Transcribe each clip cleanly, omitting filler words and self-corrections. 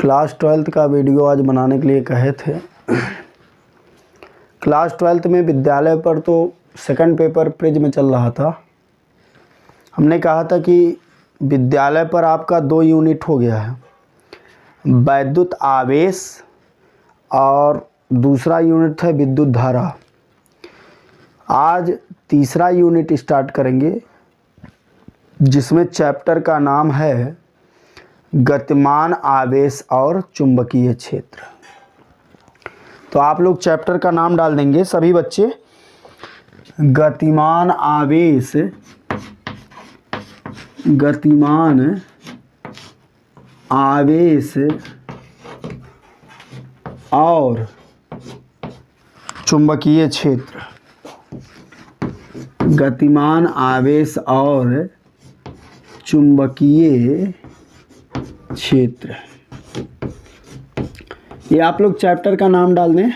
Class 12th का video आज बनाने के लिए कहे थे। क्लास 12th में विद्यालय पर तो सेकंड पेपर प्रिज्म चल रहा था। हमने कहा था कि विद्यालय पर आपका 2 यूनिट हो गया है, वैद्युत आवेश और दूसरा यूनिट है विद्युत धारा। आज तीसरा यूनिट स्टार्ट करेंगे जिसमें चैप्टर का नाम है गतिमान आवेश और चुंबकीय क्षेत्र। तो आप लोग चैप्टर का नाम डाल देंगे सभी बच्चे, गतिमान आवेश, गतिमान आवेश और चुंबकीय क्षेत्र, गतिमान आवेश और चुंबकीय क्षेत्र। ये आप लोग चैप्टर का नाम डाल दें,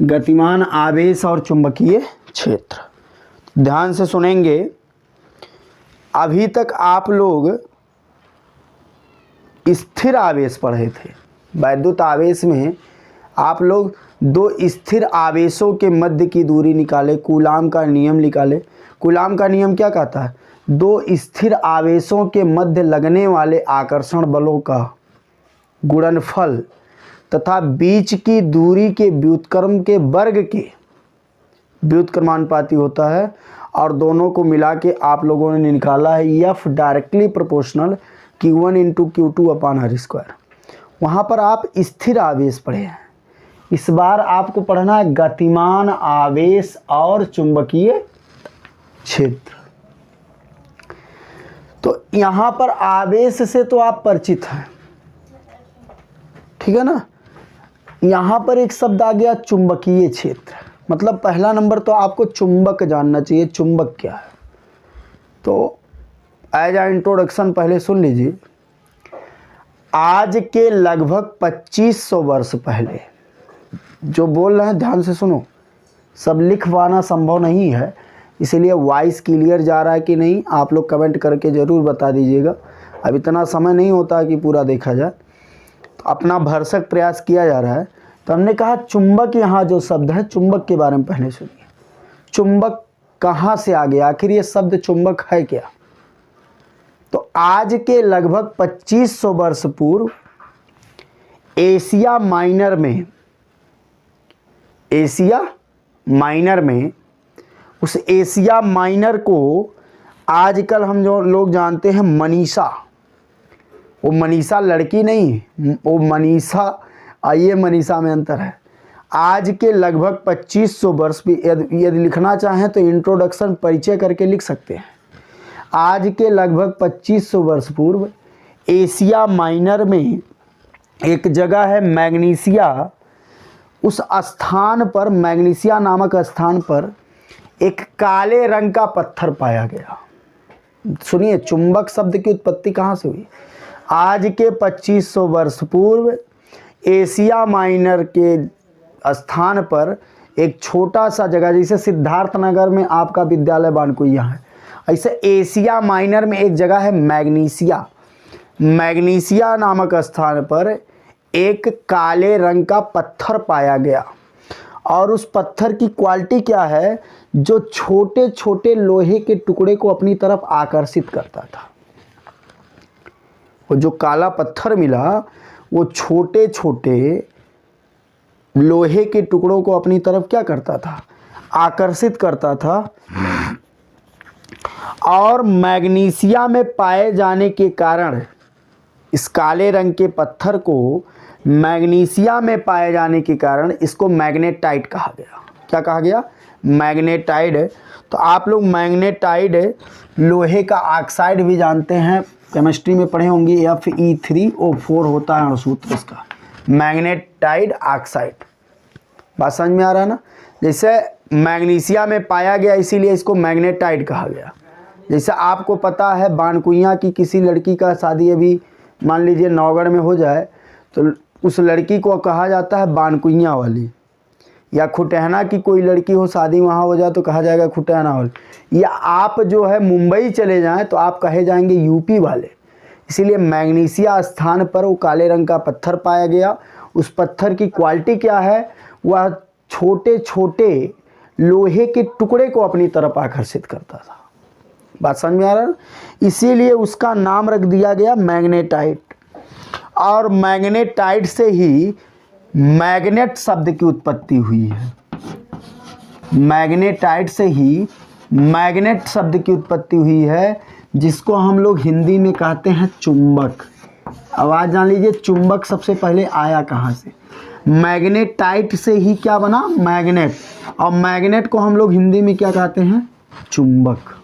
गतिमान आवेश और चुंबकीय क्षेत्र। ध्यान से सुनेंगे। अभी तक आप लोग स्थिर आवेश पढ़े थे। वैद्युत आवेश में आप लोग 2 स्थिर आवेशों के मध्य की दूरी निकाले, कूलाम का नियम निकाले। कूलाम का नियम क्या कहता है? 2 स्थिर आवेशों के मध्य लगने वाले आकर्षण बलों का गुणनफल तथा बीच की दूरी के व्युत्क्रम के वर्ग के व्युत्क्रमानुपाती होता है, और दोनों को मिला के आप लोगों ने निकाला है F directly proportional Q1 × Q2 upon r²। वहाँ पर आप स्थिर आवेश पढ़े हैं। इस बार आपको पढ़ना है गतिमान आवेश और चुंबकीय क्षेत्र। तो यहाँ पर आवेश से तो आप परिचित हैं, ठीक है ना। यहाँ पर एक शब्द आ गया चुंबकीय क्षेत्र, मतलब पहला नंबर तो आपको चुंबक जानना चाहिए, चुंबक क्या है। तो एज आ इंट्रोडक्शन पहले सुन लीजिए। आज के लगभग 2500 वर्ष पहले, जो बोल रहे हैं ध्यान से सुनो, सब लिख पाना संभव नहीं है, इसीलिए वॉइस क्लियर जा रहा है कि नहीं आप लोग कमेंट करके ज़रूर बता दीजिएगा। अब इतना समय नहीं होता कि पूरा देखा जाए, तो अपना भरसक प्रयास किया जा रहा है। तो हमने कहा चुंबक, यहाँ जो शब्द है चुंबक के बारे में पहले सुनिए। चुंबक कहाँ से आ गया, आखिर ये शब्द चुंबक है क्या? तो आज के लगभग 2500 वर्ष पूर्व एशिया माइनर में उस एशिया माइनर को आजकल हम जो लोग जानते हैं मनीषा, वो मनीषा लड़की नहीं, वो मनीषा, आइए मनीषा में अंतर है। आज के लगभग 2500 वर्ष भी यदि लिखना चाहें तो इंट्रोडक्शन परिचय करके लिख सकते हैं। आज के लगभग 2500 वर्ष पूर्व एशिया माइनर में एक जगह है मैग्नीशिया, उस स्थान पर, मैग्नीशिया नामक स्थान पर एक काले रंग का पत्थर पाया गया। सुनिए, चुंबक शब्द की उत्पत्ति कहाँ से हुई? आज के 2500 वर्ष पूर्व एशिया माइनर के स्थान पर एक छोटा सा जगह, जैसे सिद्धार्थनगर में आपका विद्यालय बानकुइया है, ऐसे एशिया माइनर में एक जगह है मैग्नीशिया। मैग्नीशिया नामक स्थान पर एक काले रंग का पत्थर पाया गया, और उस पत्थर की क्वालिटी क्या है? जो छोटे छोटे लोहे के टुकड़े को अपनी तरफ आकर्षित करता था। वो जो काला पत्थर मिला वो छोटे छोटे लोहे के टुकड़ों को अपनी तरफ क्या करता था? आकर्षित करता था। और मैग्नीशिया में पाए जाने के कारण, इस काले रंग के पत्थर को मैग्नीशिया में पाए जाने के कारण इसको मैग्नेटाइट कहा गया। क्या कहा गया? मैग्नेटाइट। तो आप लोग मैग्नेटाइट लोहे का ऑक्साइड भी जानते हैं, केमिस्ट्री में पढ़े होंगे, Fe3O4 होता है सूत्र इसका, मैग्नेटाइट ऑक्साइड। बात समझ में आ रहा है ना। जैसे मैग्नीशिया में पाया गया इसीलिए इसको मैग्नेटाइट कहा गया। जैसे आपको पता है बानकुइया की किसी लड़की का शादी अभी मान लीजिए नौगढ़ में हो जाए तो उस लड़की को कहा जाता है बानकुइया वाली, या खुटहना की कोई लड़की हो शादी वहाँ हो जाए तो कहा जाएगा खुटहना वाली। या आप जो है मुंबई चले जाएं तो आप कहे जाएंगे यूपी वाले, इसीलिए मैग्नीशिया स्थान पर वो काले रंग का पत्थर पाया गया। उस पत्थर की क्वालिटी क्या है, वह छोटे छोटे लोहे के टुकड़े को अपनी तरफ आकर्षित करता था। बात समझ में आ रहा है? इसीलिए उसका नाम रख दिया गया मैग्नेटाइट। और मैग्नेटाइट से ही मैग्नेट शब्द की उत्पत्ति हुई है। मैग्नेटाइट से ही मैग्नेट शब्द की उत्पत्ति हुई है, जिसको हम लोग हिंदी में कहते हैं चुंबक। आवाज़ जान लीजिए, चुंबक सबसे पहले आया कहाँ से? मैग्नेटाइट से ही क्या बना? मैग्नेट। और मैग्नेट को हम लोग हिंदी में क्या कहते हैं? चुंबक।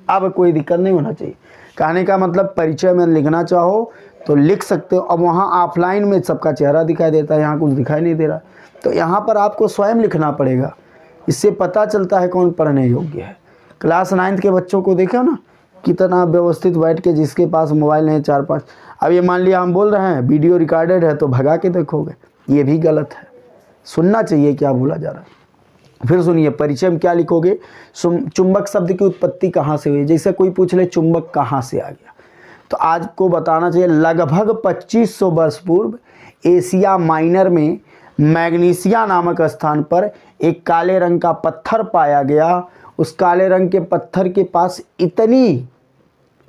अब कोई दिक्कत नहीं होना चाहिए। कहने का मतलब परिचय में लिखना चाहो तो लिख सकते हो। अब वहाँ ऑफलाइन में सबका चेहरा दिखाई देता है, यहाँ कुछ दिखाई नहीं दे रहा, तो यहाँ पर आपको स्वयं लिखना पड़ेगा। इससे पता चलता है कौन पढ़ने योग्य है। क्लास 9 के बच्चों को देखो ना, कितना व्यवस्थित बैठ के, जिसके पास मोबाइल नहीं 4-5। अब ये मान लिया हम बोल रहे हैं, वीडियो रिकॉर्डेड है तो भगा के देखोगे, ये भी गलत है। सुनना चाहिए क्या बोला जा रहा है। फिर सुनिए, परिचय में क्या लिखोगे? चुंबक शब्द की उत्पत्ति कहाँ से हुई? जैसे कोई पूछ ले चुंबक कहाँ से आ गया, तो आज को बताना चाहिए लगभग 2500 वर्ष पूर्व एशिया माइनर में मैग्नीशिया नामक स्थान पर एक काले रंग का पत्थर पाया गया। उस काले रंग के पत्थर के पास इतनी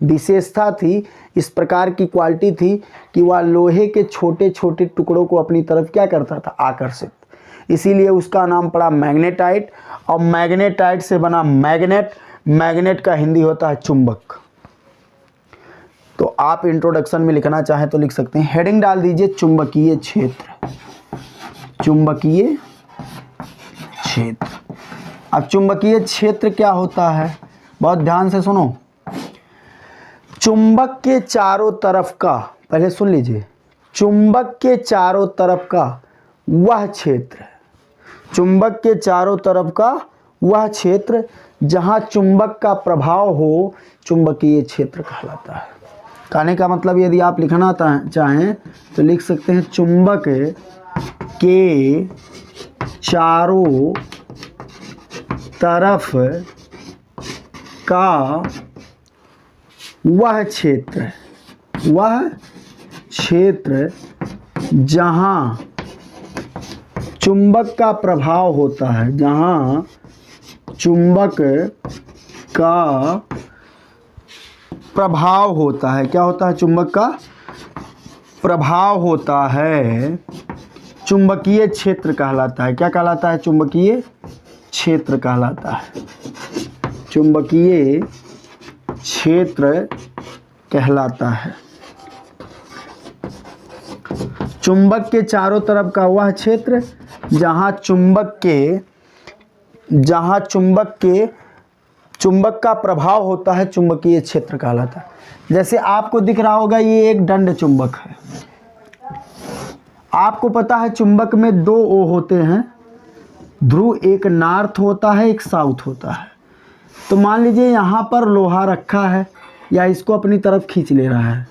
विशेषता थी, इस प्रकार की क्वालिटी थी कि वह लोहे के छोटे छोटे टुकड़ों को अपनी तरफ क्या करता था? आकर्षित। इसीलिए उसका नाम पड़ा मैग्नेटाइट। और मैग्नेटाइट से बना मैग्नेट। मैग्नेट का हिंदी होता है चुंबक। तो आप इंट्रोडक्शन में लिखना चाहें तो लिख सकते हैं, हेडिंग डाल दीजिए चुंबकीय क्षेत्र। चुंबकीय क्षेत्र। अब चुंबकीय क्षेत्र क्या होता है, बहुत ध्यान से सुनो। चुंबक के चारों तरफ का, पहले सुन लीजिए, चुंबक के चारों तरफ का वह क्षेत्र, चुंबक के चारों तरफ का वह क्षेत्र जहां चुंबक का प्रभाव हो, चुंबकीय क्षेत्र कहलाता है। कहने का मतलब यदि आप लिखना चाहें तो लिख सकते हैं, चुंबक के चारों तरफ का वह क्षेत्र, वह क्षेत्र जहां चुंबक का प्रभाव होता है, जहां चुंबक का प्रभाव होता है। क्या होता है? चुंबक का प्रभाव होता है, चुंबकीय क्षेत्र कहलाता है। क्या कहलाता है? चुंबकीय क्षेत्र कहलाता है। चुंबकीय क्षेत्र कहलाता है। चुंबक के चारों तरफ का वह क्षेत्र जहां चुंबक का प्रभाव होता है, चुंबकीय क्षेत्र कहलाता है। जैसे आपको दिख रहा होगा, ये एक दंड चुंबक है। आपको पता है चुंबक में 2 ओ होते हैं ध्रुव, एक नॉर्थ होता है, एक साउथ होता है। तो मान लीजिए यहाँ पर लोहा रखा है, या इसको अपनी तरफ खींच ले रहा है।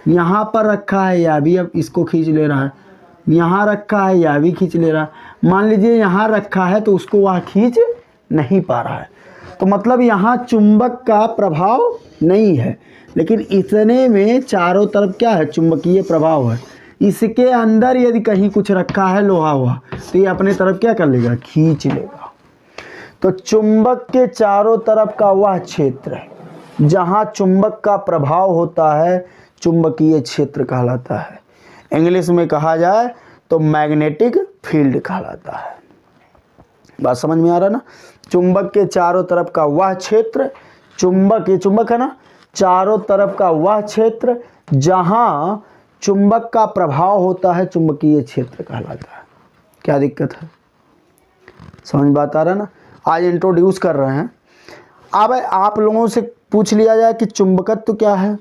यहाँ पर रखा है, या भी अब इसको खींच ले रहा है। यहाँ रखा है, या भी खींच ले रहा है। मान लीजिए यहाँ रखा है तो उसको वह खींच नहीं पा रहा है। तो मतलब यहाँ चुंबक का प्रभाव नहीं है, लेकिन इतने में चारों तरफ क्या है? चुंबकीय प्रभाव है। इसके अंदर यदि कहीं कुछ रखा है लोहा हुआ, तो ये अपने तरफ क्या कर लेगा? खींच लेगा। तो चुंबक के चारों तरफ का वह क्षेत्र जहाँ चुंबक का प्रभाव होता है, चुंबकीय क्षेत्र कहलाता है। इंग्लिश में कहा जाए तो मैग्नेटिक फील्ड कहलाता है। बात समझ में आ रहा ना? चुंबक के चारों तरफ का वह क्षेत्र, चुंबक, ये चुंबक है ना, चारों तरफ का वह क्षेत्र जहां चुंबक का प्रभाव होता है, चुंबकीय क्षेत्र कहलाता है। क्या दिक्कत है? समझ बात आ रहा ना? आज इंट्रोड्यूस कर रहे हैं। अब आप लोगों से पूछ लिया जाए कि चुंबकत्व क्या है।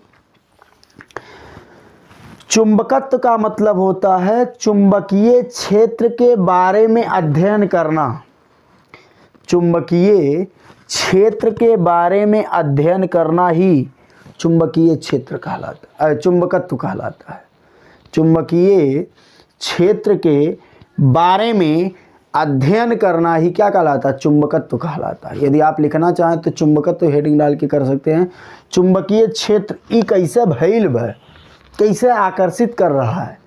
चुंबकत्व का मतलब होता है चुंबकीय क्षेत्र के बारे में अध्ययन करना। चुंबकीय क्षेत्र के बारे में अध्ययन करना ही चुंबकीय क्षेत्र कहलाता है, चुंबकत्व कहलाता है। चुंबकीय क्षेत्र के बारे में अध्ययन करना ही क्या कहलाता है, चुंबकत्व कहलाता है। यदि आप लिखना चाहें तो चुंबकत्व हेडिंग डाल के कर सकते हैं। चुंबकीय क्षेत्र ई कैसे भइल है, कैसे आकर्षित कर रहा है,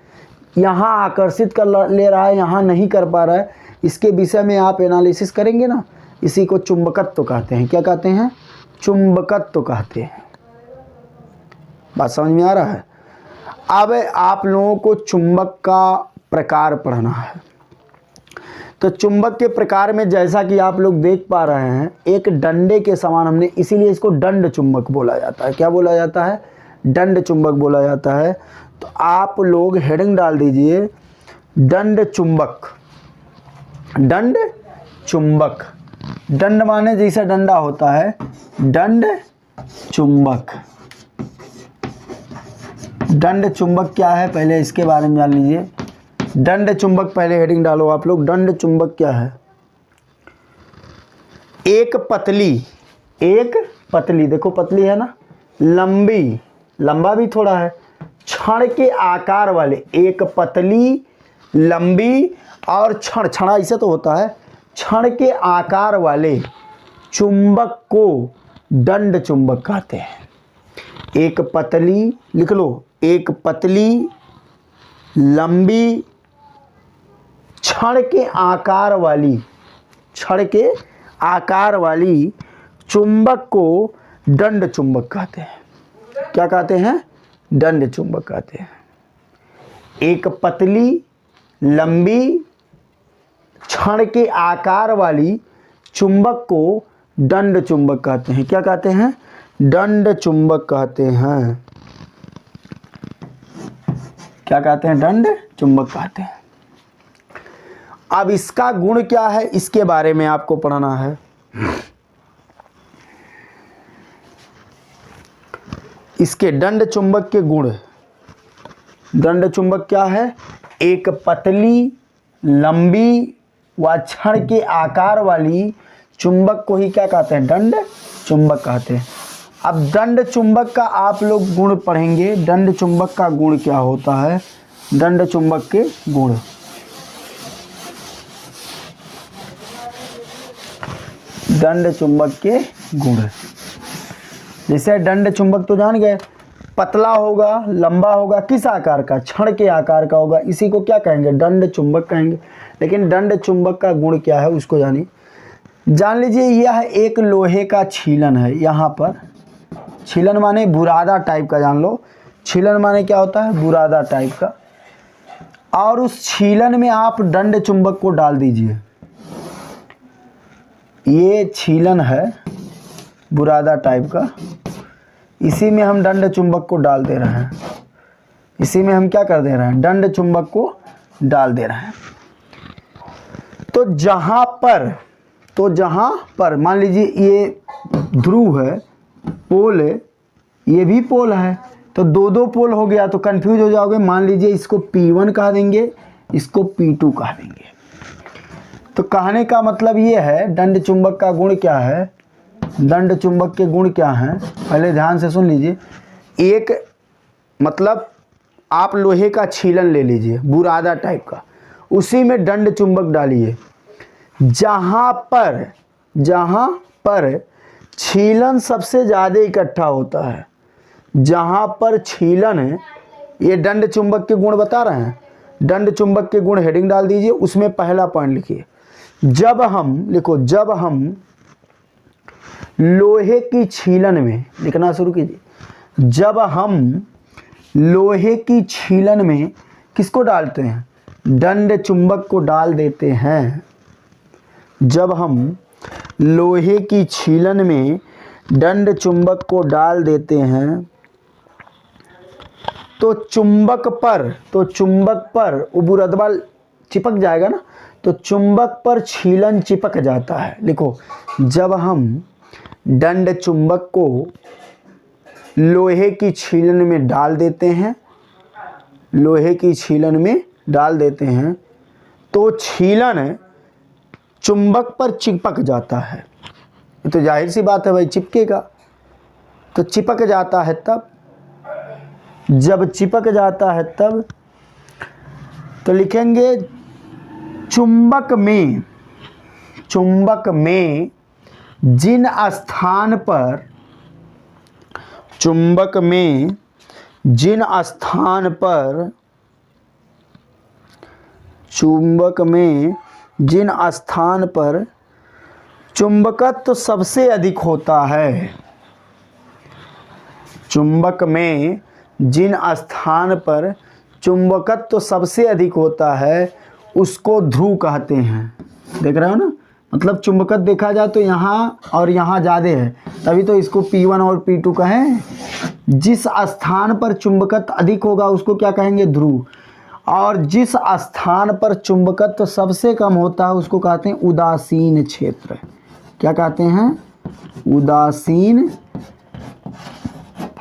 यहाँ आकर्षित कर ले रहा है, यहाँ नहीं कर पा रहा है, इसके विषय में आप एनालिसिस करेंगे ना, इसी को चुंबकत्व कहते हैं। क्या कहते हैं, चुंबकत्व कहते हैं। बात समझ में आ रहा है। अब आप लोगों को चुंबक का प्रकार पढ़ना है। तो चुंबक के प्रकार में जैसा कि आप लोग देख पा रहे हैं, एक डंडे के समान हमने, इसीलिए इसको दंड चुंबक बोला जाता है। क्या बोला जाता है, दंड चुंबक बोला जाता है। तो आप लोग हेडिंग डाल दीजिए दंड चुंबक। दंड चुंबक, दंड माने जैसा डंडा होता है, दंड चुंबक। दंड चुंबक क्या है, पहले इसके बारे में जान लीजिए। दंड चुंबक, पहले हेडिंग डालो आप लोग, दंड चुंबक क्या है। एक पतली, देखो पतली है ना, लंबी, लंबा भी थोड़ा है, छड़ के आकार वाले, एक पतली लंबी और छड़ा ऐसे तो होता है, छड़ के आकार वाले चुंबक को दंड चुंबक कहते हैं। एक पतली, लिख लो, एक पतली लंबी छड़ के आकार वाली चुंबक को दंड चुंबक कहते हैं। क्या कहते हैं, दंड चुंबक कहते हैं। एक पतली लंबी छड़ के आकार वाली चुंबक को दंड चुंबक कहते हैं। क्या कहते हैं, दंड चुंबक कहते हैं। क्या कहते हैं, दंड चुंबक कहते हैं। अब इसका गुण क्या है, इसके बारे में आपको पढ़ना है। इसके दंड चुंबक के गुण, दंड चुंबक क्या है, एक पतली लंबी व छड़ के आकार वाली चुंबक को ही क्या कहते हैं, दंड चुंबक कहते हैं। अब दंड चुंबक का आप लोग गुण पढ़ेंगे। दंड चुंबक का गुण क्या होता है, दंड चुंबक के गुण। दंड चुंबक के गुण, जैसे दंड चुंबक तो जान गए, पतला होगा, लंबा होगा, किस आकार का, छड़ के आकार का होगा, इसी को क्या कहेंगे, दंड चुंबक कहेंगे। लेकिन दंड चुंबक का गुण क्या है उसको जान लीजिए। यह एक लोहे का छीलन है। यहाँ पर छीलन माने बुरादा टाइप का, जान लो, छीलन माने क्या होता है, बुरादा टाइप का। और उस छीलन में आप दंड चुंबक को डाल दीजिए। ये छीलन है बुरादा टाइप का, इसी में हम दंड चुंबक को डाल दे रहे हैं। इसी में हम क्या कर दे रहे हैं, दंड चुंबक को डाल दे रहे हैं। तो जहाँ पर मान लीजिए ये ध्रुव है, पोल है, ये भी पोल है, तो दो पोल हो गया तो कंफ्यूज हो जाओगे। मान लीजिए इसको P1 कह देंगे, इसको P2 कह देंगे। तो कहने का मतलब ये है, दंड चुंबक का गुण क्या है, दंड चुंबक के गुण क्या हैं, पहले ध्यान से सुन लीजिए। एक मतलब आप लोहे का छीलन ले लीजिए बुरादा टाइप का, उसी में दंड चुंबक डालिए। जहाँ पर छीलन सबसे ज़्यादा इकट्ठा होता है, जहाँ पर छीलन है, ये दंड चुंबक के गुण बता रहे हैं। दंड चुंबक के गुण हेडिंग डाल दीजिए, उसमें पहला पॉइंट लिखिए। जब हम लोहे की छीलन में, लिखना शुरू कीजिए, जब हम लोहे की छीलन में किसको डालते हैं, दंड चुंबक को डाल देते हैं। जब हम लोहे की छीलन में दंड चुंबक को डाल देते हैं तो चुंबक पर उबुरदबा चिपक जाएगा ना, तो चुंबक पर छीलन चिपक जाता है। लिखो, जब हम दंड चुंबक को लोहे की छीलन में डाल देते हैं, तो छीलन चुंबक पर चिपक जाता है। ये तो जाहिर सी बात है भाई, चिपकेगा तो चिपक जाता है। तब जब चिपक जाता है तब तो लिखेंगे चुंबक में जिन स्थान पर चुंबक में जिन स्थान पर चुंबकत्व सबसे अधिक होता है, चुंबक में जिन स्थान पर चुंबकत्व सबसे अधिक होता है उसको ध्रुव कहते हैं। देख रहे हो ना, मतलब चुंबकत्व देखा जाए तो यहाँ और यहाँ ज़्यादा है, तभी तो इसको P1 और P2 कहें। जिस स्थान पर चुंबकत्व अधिक होगा उसको क्या कहेंगे? ध्रुव। और जिस स्थान पर चुंबकत्व सबसे कम होता है उसको कहते हैं उदासीन क्षेत्र। क्या कहते हैं? उदासीन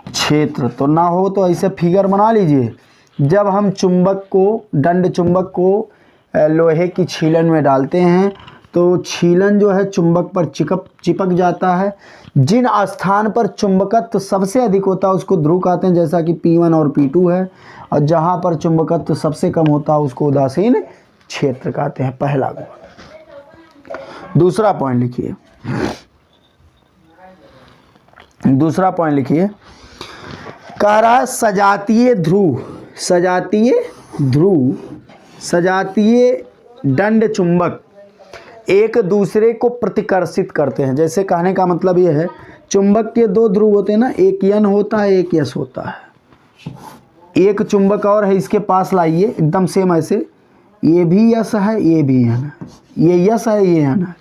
क्षेत्र। तो ना हो तो ऐसे फिगर बना लीजिए, जब हम चुंबक को, दंड चुंबक को लोहे की छीलन में डालते हैं तो छीलन जो है चुंबक पर चिपक जाता है। जिन स्थान पर चुंबकत्व सबसे अधिक होता है उसको ध्रुव कहते हैं, जैसा कि P1 और P2 है। और जहाँ पर चुंबकत्व सबसे कम होता है उसको उदासीन क्षेत्र कहते हैं। पहला गुण। दूसरा पॉइंट लिखिए, कह रहा है सजातीय दंड चुंबक एक दूसरे को प्रतिकर्षित करते हैं। जैसे कहने का मतलब ये है, चुंबक के दो ध्रुव होते हैं ना, एक यन होता है एक यस होता है। एक चुंबक और है, इसके पास लाइए, एकदम सेम ऐसे, ये भी यस है ये भी यन है, ये यस है ये यन है।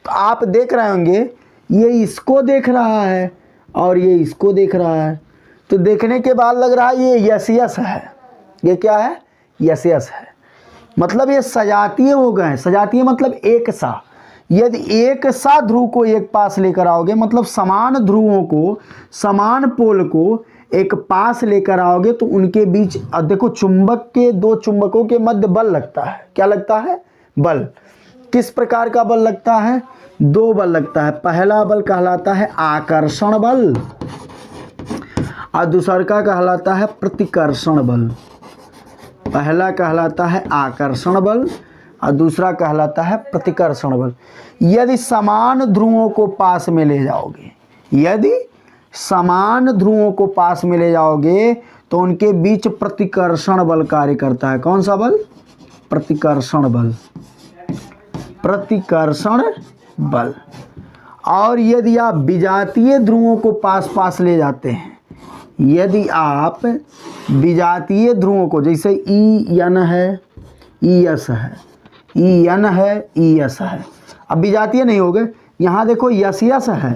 तो आप देख रहे होंगे ये इसको देख रहा है और ये इसको देख रहा है, तो देखने के बाद लग रहा है ये यस है। ये क्या है? यस है। मतलब ये सजातीय हो गए। सजातीय मतलब एक सा। यदि एक सा ध्रुव को एक पास लेकर आओगे, मतलब समान ध्रुवों को, समान पोल को एक पास लेकर आओगे तो उनके बीच, अब देखो चुंबक के दो चुंबकों के मध्य बल लगता है। क्या लगता है? बल। किस प्रकार का बल लगता है? दो बल लगता है। पहला बल कहलाता है आकर्षण बल और दूसरा का कहलाता है प्रतिकर्षण बल। पहला कहलाता है आकर्षण बल और दूसरा कहलाता है प्रतिकर्षण बल। यदि समान ध्रुवों को पास में ले जाओगे, यदि समान ध्रुवों को पास में ले जाओगे तो उनके बीच प्रतिकर्षण बल कार्य करता है। कौन सा बल? प्रतिकर्षण बल। प्रतिकर्षण बल। और यदि आप विजातीय ध्रुवों को पास ले जाते हैं, यदि आप विजातीय ध्रुवों को, जैसे ई यन है ई यस है, ई यन है ई यस है, अब विजातीय नहीं हो गए। यहाँ देखो यस है,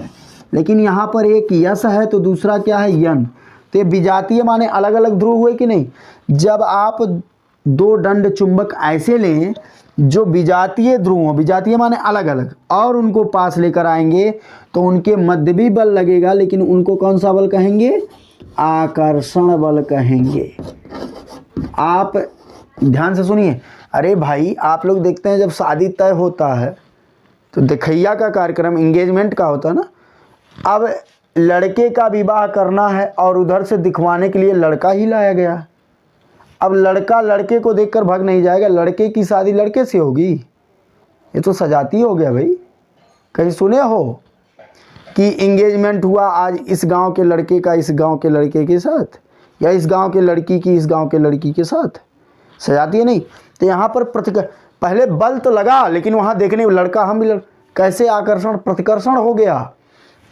लेकिन यहाँ पर एक यस है तो दूसरा क्या है? यन। तो ये विजातीय माने अलग अलग ध्रुव हुए कि नहीं? जब आप दो दंड चुंबक ऐसे लें जो विजातीय ध्रुव हो, विजातीय माने अलग अलग, और उनको पास लेकर आएंगे तो उनके मध्य भी बल लगेगा, लेकिन उनको कौन सा बल कहेंगे? आकर्षण बल कहेंगे। आप ध्यान से सुनिए। अरे भाई, आप लोग देखते हैं जब शादी तय होता है तो दिखैया का कार्यक्रम, इंगेजमेंट का होता है ना। अब लड़के का विवाह करना है और उधर से दिखवाने के लिए लड़का ही लाया गया। अब लड़का लड़के को देखकर भाग नहीं जाएगा, लड़के की शादी लड़के से होगी। ये तो सजाती हो गया भाई। कहीं सुने हो कि इंगेजमेंट हुआ आज इस गांव के लड़के का इस गांव के लड़के के साथ, या इस गांव के लड़की की इस गांव के लड़की के साथ? सजाती है नहीं। तो यहाँ पर पहले बल तो लगा, लेकिन वहाँ देखने लड़का हम भी कैसे आकर्षण प्रतिकर्षण हो गया,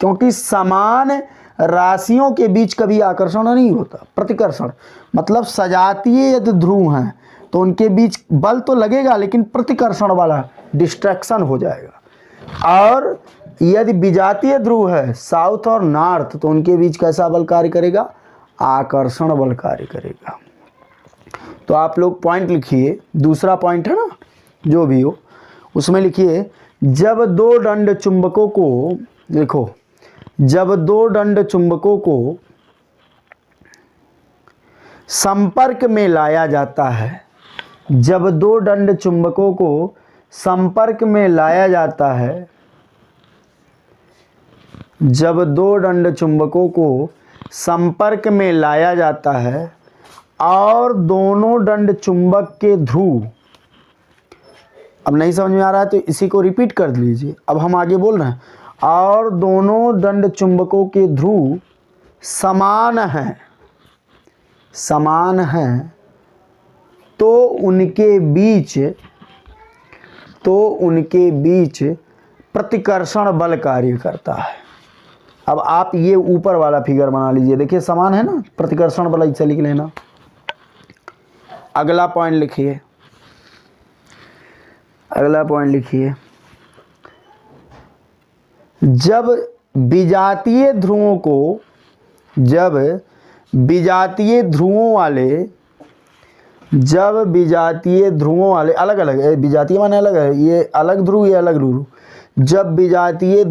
क्योंकि समान राशियों के बीच कभी आकर्षण नहीं होता। प्रतिकर्षण मतलब सजातीय यदि ध्रुव हैं तो उनके बीच बल तो लगेगा, लेकिन प्रतिकर्षण वाला डिस्ट्रैक्शन हो जाएगा। और यदि विजातीय ध्रुव है साउथ और नॉर्थ, तो उनके बीच कैसा बल कार्य करेगा? आकर्षण बल कार्य करेगा। तो आप लोग पॉइंट लिखिए, दूसरा पॉइंट है ना, जो भी हो उसमें लिखिए, जब दो दंड चुंबकों को, देखो, जब दो दंड चुंबकों को संपर्क में लाया जाता है, जब दो दंड चुंबकों को संपर्क में लाया जाता है, जब दो दंड चुंबकों को संपर्क में लाया जाता है और दोनों दंड चुंबक के ध्रुव अब नहीं समझ में आ रहा है तो इसी को रिपीट कर लीजिए। अब हम आगे बोल रहे हैं, और दोनों दंड चुंबकों के ध्रुव समान हैं, समान हैं, तो उनके बीच प्रतिकर्षण बल कार्य करता है। अब आप ये ऊपर वाला फिगर बना लीजिए, देखिए समान है ना, प्रतिकर्षण बल ऐसे लिख लेना। अगला पॉइंट लिखिए, अगला पॉइंट लिखिए, जब विजातीय ध्रुवों को, जब विजातीय ध्रुवों वाले अलग अलग है, विजातीय माने अलग है, ये अलग ध्रुव ये अलग ध्रुव, जब विजातीय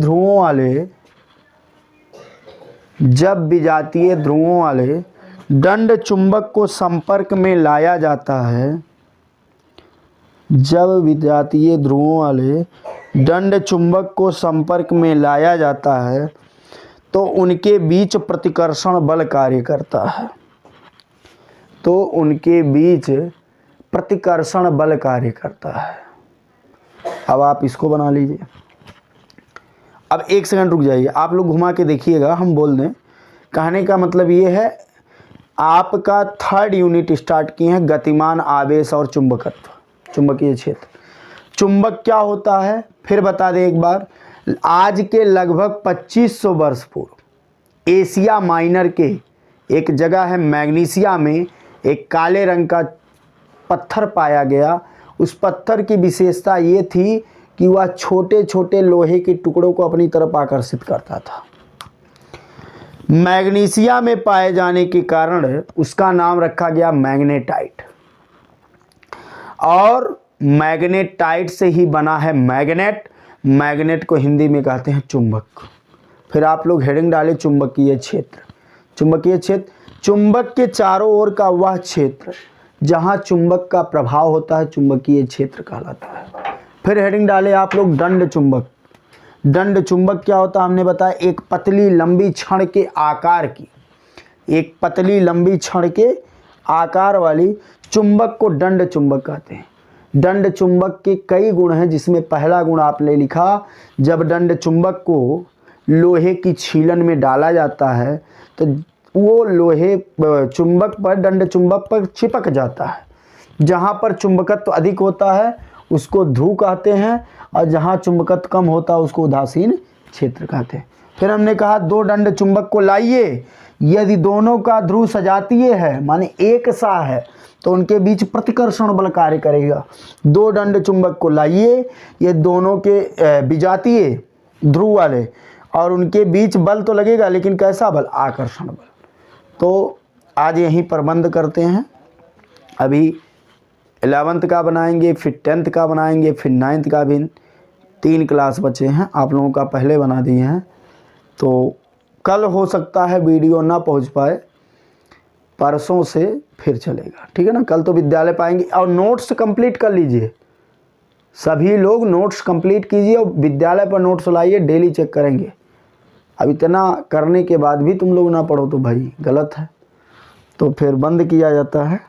ध्रुवों वाले दंड चुंबक को संपर्क में लाया जाता है, जब विजातीय ध्रुवों वाले दंड चुंबक को संपर्क में लाया जाता है तो उनके बीच प्रतिकर्षण बल कार्य करता है, तो उनके बीच प्रतिकर्षण बल कार्य करता है। अब आप इसको बना लीजिए। अब एक सेकंड रुक जाइए, आप लोग घुमा के देखिएगा, हम बोल दें। कहने का मतलब ये है, आपका 3rd यूनिट स्टार्ट किए हैं, गतिमान आवेश और चुंबकत्व, चुंबकीय क्षेत्र। चुंबक क्या होता है फिर बता दें एक बार। आज के लगभग 2500 वर्ष पूर्व एशिया माइनर के एक जगह है मैग्नीशिया में एक काले रंग का पत्थर पाया गया। उस पत्थर की विशेषता ये थी कि वह छोटे छोटे लोहे के टुकड़ों को अपनी तरफ आकर्षित करता था। मैग्नीशिया में पाए जाने के कारण उसका नाम रखा गया मैग्नेटाइट, और मैग्नेटाइट से ही बना है मैग्नेट। मैग्नेट को हिंदी में कहते हैं चुंबक। फिर आप लोग हेडिंग डाले चुंबकीय क्षेत्र। चुंबकीय क्षेत्र, चुंबक के चारों ओर का वह क्षेत्र जहां चुंबक का प्रभाव होता है चुंबकीय क्षेत्र कहलाता है। फिर हेडिंग डाले आप लोग दंड चुंबक। दंड चुंबक क्या होता है हमने बताया, एक पतली लंबी छड़ के आकार की, एक पतली लंबी छड़ के आकार वाली चुंबक को दंड चुंबक कहते हैं। दंड चुंबक के कई गुण हैं, जिसमें पहला गुण आपने लिखा, जब दंड चुंबक को लोहे की छीलन में डाला जाता है तो वो लोहे चुंबक पर, दंड चुंबक पर चिपक जाता है। जहाँ पर चुंबकत्व अधिक होता है उसको ध्रुव कहते हैं, और जहाँ चुंबकत्व कम होता है उसको उदासीन क्षेत्र कहते हैं। फिर हमने कहा दो दंड चुंबक को लाइए, यदि दोनों का ध्रुव सजातीय है माने एक सा है तो उनके बीच प्रतिकर्षण बल कार्य करेगा। दो दंड चुंबक को लाइए, ये दोनों के विजातीय ध्रुव वाले, और उनके बीच बल तो लगेगा लेकिन कैसा बल, आकर्षण बल। तो आज यहीं पर बंद करते हैं। अभी 11th का बनाएंगे, फिर 10th का बनाएंगे, फिर 9th का भी 3 क्लास बचे हैं, आप लोगों का पहले बना दिए हैं। तो कल हो सकता है वीडियो ना पहुंच पाए, परसों से फिर चलेगा, ठीक है ना। कल तो विद्यालय पाएंगे, और नोट्स कंप्लीट कर लीजिए, सभी लोग नोट्स कंप्लीट कीजिए और विद्यालय पर नोट्स लाइए, डेली चेक करेंगे। अब इतना करने के बाद भी तुम लोग ना पढ़ो तो भाई गलत है। तो फिर बंद किया जाता है।